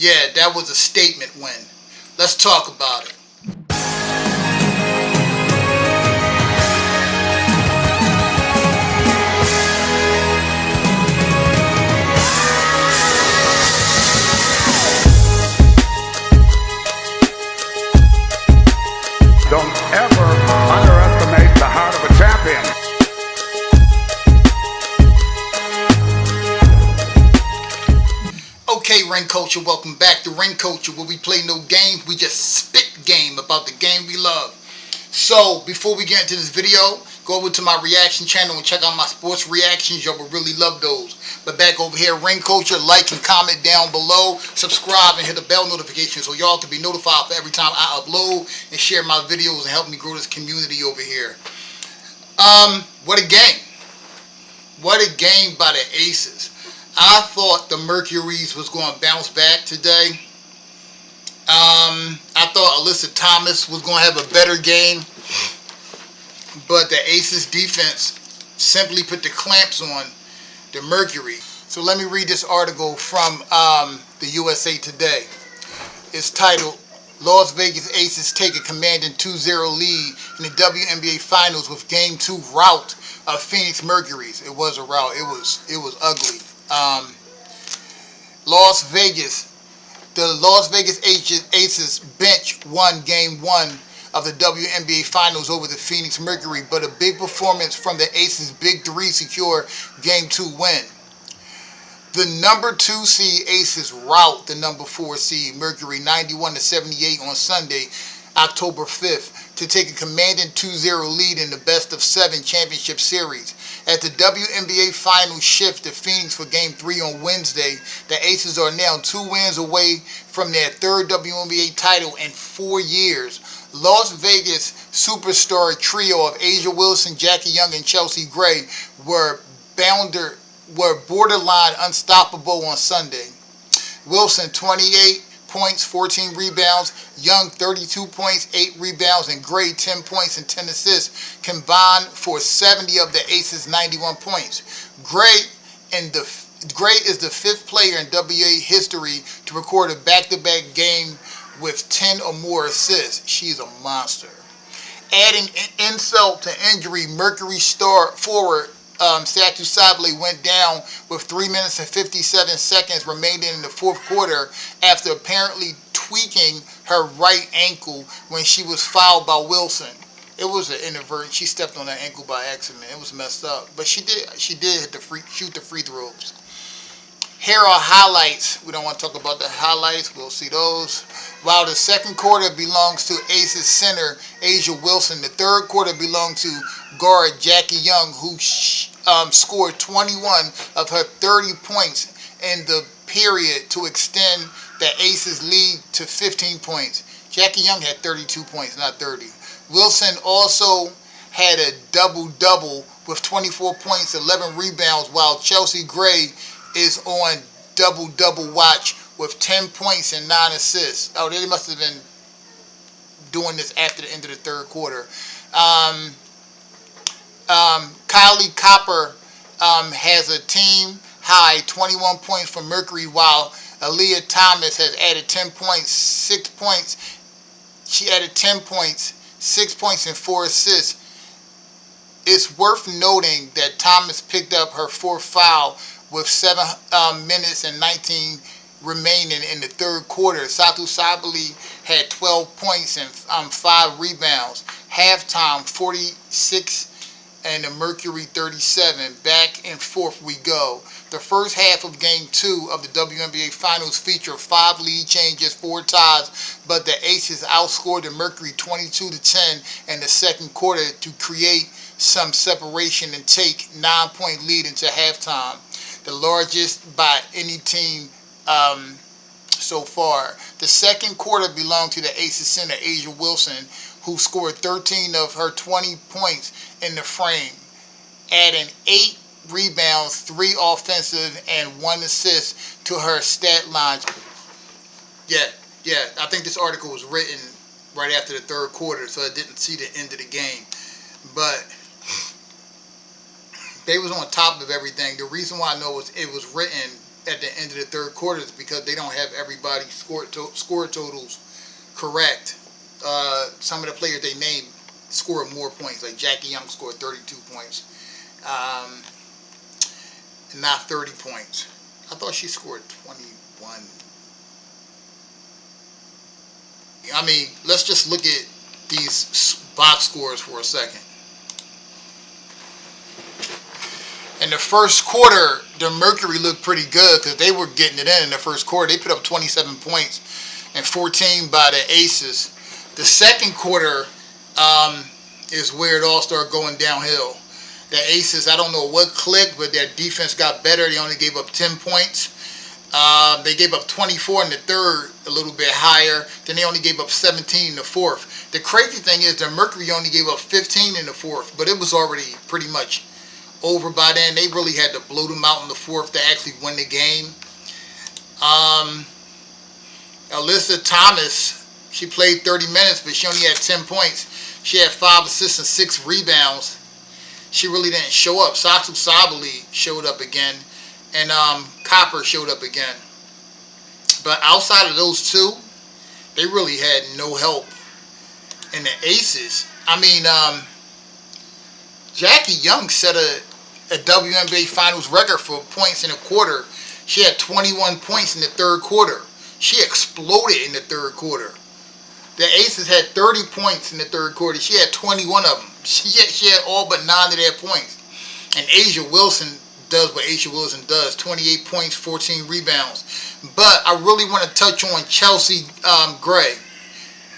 Yeah, that was a statement win. Let's talk about it. Don't ever underestimate the heart of a champion. Okay, Ring Culture, welcome back to Ring Culture, where we play no games, we just spit game about the game we love. So, before we get into this video, go over to my reaction channel and check out my sports reactions. Y'all will really love those. But back over here, Ring Culture, like and comment down below, subscribe and hit the bell notification so y'all can be notified for every time I upload and share my videos and help me grow this community over here. What a game. What a game by the Aces. I thought the Mercuries was going to bounce back today. I thought Alyssa Thomas was going to have a better game, but the Aces defense simply put the clamps on the Mercury. So let me read this article from the USA Today. It's titled, Las Vegas Aces take a commanding 2-0 lead in the WNBA Finals with Game 2 rout of Phoenix Mercuries. It was a rout. It was ugly. The Las Vegas Aces bench won Game 1 of the WNBA Finals over the Phoenix Mercury, but a big performance from the Aces' Big Three secure Game 2 win. The number 2 seed Aces rout the number 4 seed Mercury 91-78 on Sunday, October 5th, to take a commanding 2-0 lead in the best-of-7 championship series. As the WNBA Finals shift to Phoenix for Game 3 on Wednesday, the Aces are now 2 wins away from their 3rd WNBA title in 4 years. Las Vegas superstar trio of A'ja Wilson, Jackie Young, and Chelsea Gray were borderline unstoppable on Sunday. Wilson, 28 points, 14 rebounds, Young 32 points, 8 rebounds, and Gray 10 points and 10 assists combined for 70 of the Aces' 91 points. Gray is the 5th player in WNBA history to record a back-to-back game with 10 or more assists. She's a monster. Adding insult to injury, Mercury star forward Satu Sabally went down with 3 minutes and 57 seconds remaining in the 4th quarter after apparently tweaking her right ankle when she was fouled by Wilson. It was an inadvertent. She stepped on her ankle by accident. It was messed up, but she did hit shoot the free throws. Here are highlights. We don't want to talk about the highlights. We'll see those. While the 2nd quarter belongs to Aces center A'ja Wilson, the 3rd quarter belongs to guard Jackie Young, who scored 21 of her 30 points in the period to extend the Aces lead to 15 points. Jackie Young had 32 points, not 30. Wilson also had a double-double with 24 points, 11 rebounds, while Chelsea Gray is on double-double watch with 10 points and 9 assists. Oh, they must have been doing this after the end of the 3rd quarter. Kylie Copper has a team high 21 points for Mercury, while Aaliyah Thomas has added 10 points, 6 points. She added 10 points, 6 points, and 4 assists. It's worth noting that Thomas picked up her 4th foul with 7 minutes and 19 remaining in the 3rd quarter. Satu Sabally had 12 points and 5 rebounds. Halftime, 46 and the Mercury 37. Back and forth we go. The first half of Game 2 of the WNBA Finals featured 5 lead changes, 4 ties, but the Aces outscored the Mercury 22-10 in the 2nd quarter to create some separation and take 9-point lead into halftime, the largest by any team so far. The 2nd quarter belonged to the Aces center A'ja Wilson, who scored 13 of her 20 points in the frame, adding 8 rebounds, 3 offensive, and 1 assist to her stat line. Yeah, I think this article was written right after the 3rd quarter, so I didn't see the end of the game. But they was on top of everything. The reason why I know it was written at the end of the third quarter is because they don't have everybody's score totals correct. Some of the players they named scored more points. Like Jackie Young scored 32 points, not 30 points. I thought she scored 21. I mean, let's just look at these box scores for a second. In the first quarter, the Mercury looked pretty good because they were getting it in the first quarter. They put up 27 points and 14 by the Aces. The second quarter is where it all started going downhill. The Aces, I don't know what clicked, but their defense got better. They only gave up 10 points. They gave up 24 in the third, a little bit higher. Then they only gave up 17 in the fourth. The crazy thing is the Mercury only gave up 15 in the fourth, but it was already pretty much over by then. They really had to blow them out in the fourth to actually win the game. Alyssa Thomas, she played 30 minutes, but she only had 10 points. She had 5 assists and 6 rebounds. She really didn't show up. Satsu Sabali showed up again, and Copper showed up again. But outside of those two, they really had no help. And the Aces, I mean, Jackie Young set a WNBA Finals record for points in a quarter. She had 21 points in the third quarter. She exploded in the third quarter. The Aces had 30 points in the third quarter. She had 21 of them. She had all but 9 of their points. And Asia Wilson does what Asia Wilson does. 28 points, 14 rebounds. But I really want to touch on Chelsea Gray.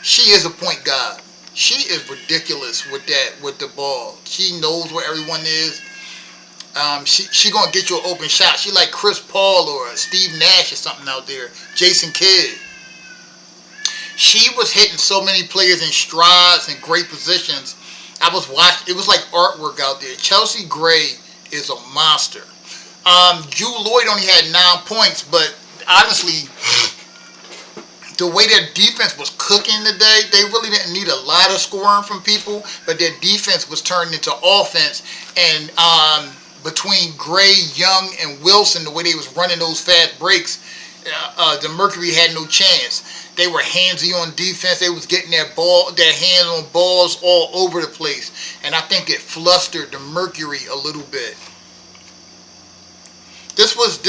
She is a point guard. She is ridiculous with the ball. She knows where everyone is. She gonna get you an open shot. She like Chris Paul or Steve Nash or something out there. Jason Kidd. She was hitting so many players in strides and great positions. I was watching. It was like artwork out there. Chelsea Gray is a monster. Drew Lloyd only had 9 points, but honestly, the way their defense was cooking today, they really didn't need a lot of scoring from people, but their defense was turned into offense. And between Gray, Young, and Wilson, the way they was running those fast breaks, the Mercury had no chance. They were handsy on defense. They was getting their hands on balls all over the place, and I think it flustered the Mercury a little bit. This was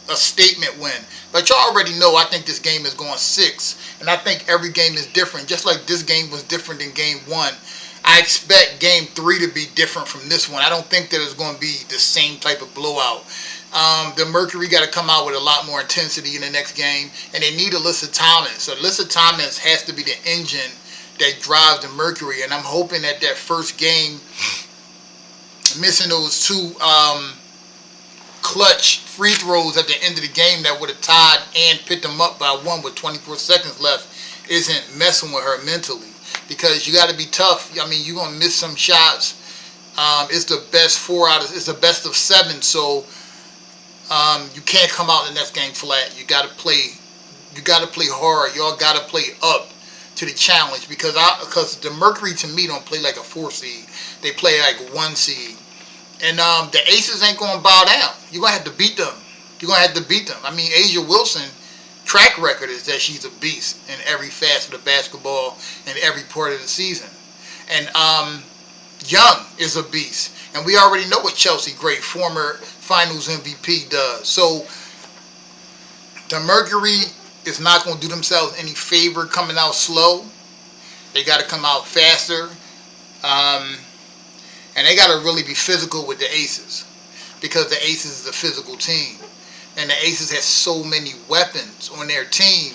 a statement win, but y'all already know I think this game is going 6, and I think every game is different. Just like this game was different than game 1, I expect game 3 to be different from this one. I don't think that it's going to be the same type of blowout. The Mercury got to come out with a lot more intensity in the next game, and they need Alyssa Thomas. So Alyssa Thomas has to be the engine that drives the Mercury, and I'm hoping that first game, missing those 2 clutch free throws at the end of the game that would have tied and picked them up by 1 with 24 seconds left, isn't messing with her mentally, because you got to be tough. I mean, you're gonna miss some shots. It's the best it's the best of 7, so you can't come out in the next game flat. You got to play hard. Y'all got to play up to the challenge, because the Mercury to me don't play like a 4 seed. They play like 1 seed. And the Aces ain't going to bow down. You're going to have to beat them. I mean, Asia Wilson, track record is that she's a beast in every facet of basketball in every part of the season. And Young is a beast. And we already know what Chelsea Gray, former Finals MVP, does. So the Mercury is not going to do themselves any favor coming out slow. They got to come out faster. And they got to really be physical with the Aces, because the Aces is a physical team. And the Aces has so many weapons on their team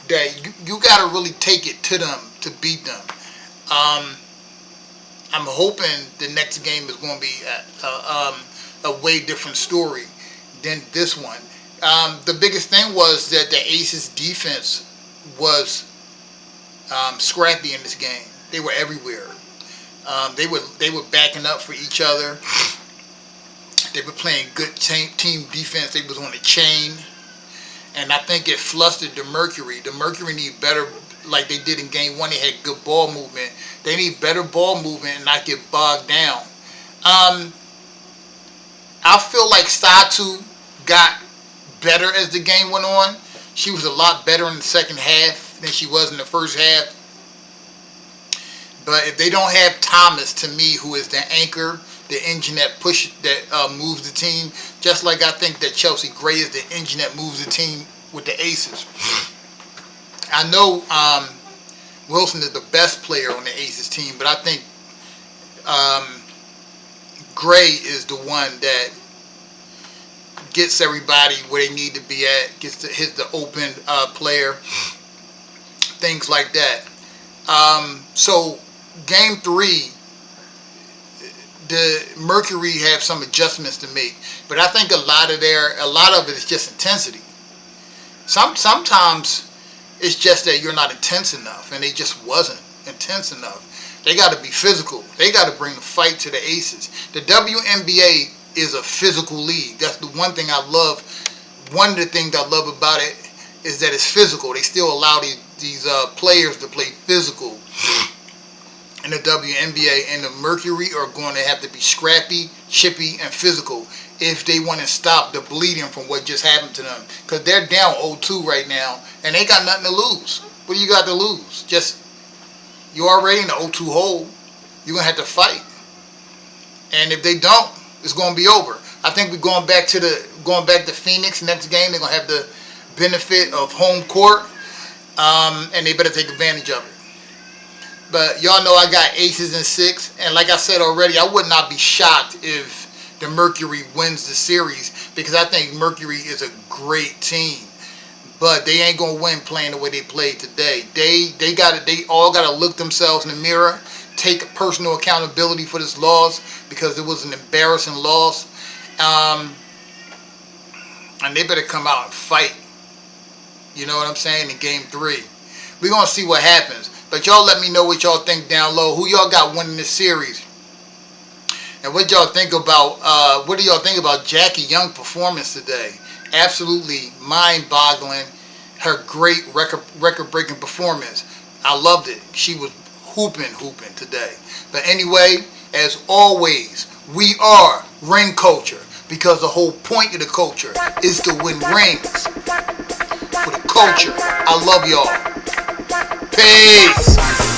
that you got to really take it to them to beat them. I'm hoping the next game is going to be a way different story than this one. The biggest thing was that the Aces defense was scrappy in this game. They were everywhere. They were backing up for each other. They were playing good team defense. They was on the chain, and I think it flustered the Mercury. The Mercury need better, like they did in game 1. They had good ball movement. They need better ball movement and not get bogged down. I feel like Satu got better as the game went on. She was a lot better in the second half than she was in the first half. But if they don't have Thomas, to me, who is the anchor, the engine that moves the team, just like I think that Chelsea Gray is the engine that moves the team with the Aces. I know Wilson is the best player on the Aces team, but I think Gray is the one that gets everybody where they need to be at, hits the open player, things like that. So game 3, the Mercury have some adjustments to make, but I think a lot of it is just intensity. Sometimes it's just that you're not intense enough, and they just wasn't intense enough. They got to be physical. They got to bring the fight to the Aces. The WNBA is a physical league. That's the one thing I love. One of the things I love about it is that it's physical. They still allow these players to play physical in the WNBA, and the Mercury are going to have to be scrappy, chippy, and physical if they want to stop the bleeding from what just happened to them. Because they're down 0-2 right now, and they got nothing to lose. What do you got to lose? You're already in the 0-2 hole. You're going to have to fight. And if they don't, it's going to be over. I think we're going back to Phoenix next game. They're going to have the benefit of home court, and they better take advantage of it. But y'all know I got Aces in 6, and like I said already, I would not be shocked if the Mercury wins the series, because I think Mercury is a great team. But they ain't gonna win playing the way they played today. They all gotta look themselves in the mirror, take personal accountability for this loss, because it was an embarrassing loss. And they better come out and fight. You know what I'm saying? In game 3. We're gonna see what happens. But y'all let me know what y'all think down low. Who y'all got winning this series? And what y'all think about what do y'all think about Jackie Young's performance today? Absolutely mind-boggling. Her great record-breaking performance. I loved it. She was hooping today. But anyway, as always, we are ring culture, because the whole point of the culture is to win rings. For the culture. I love y'all. Peace.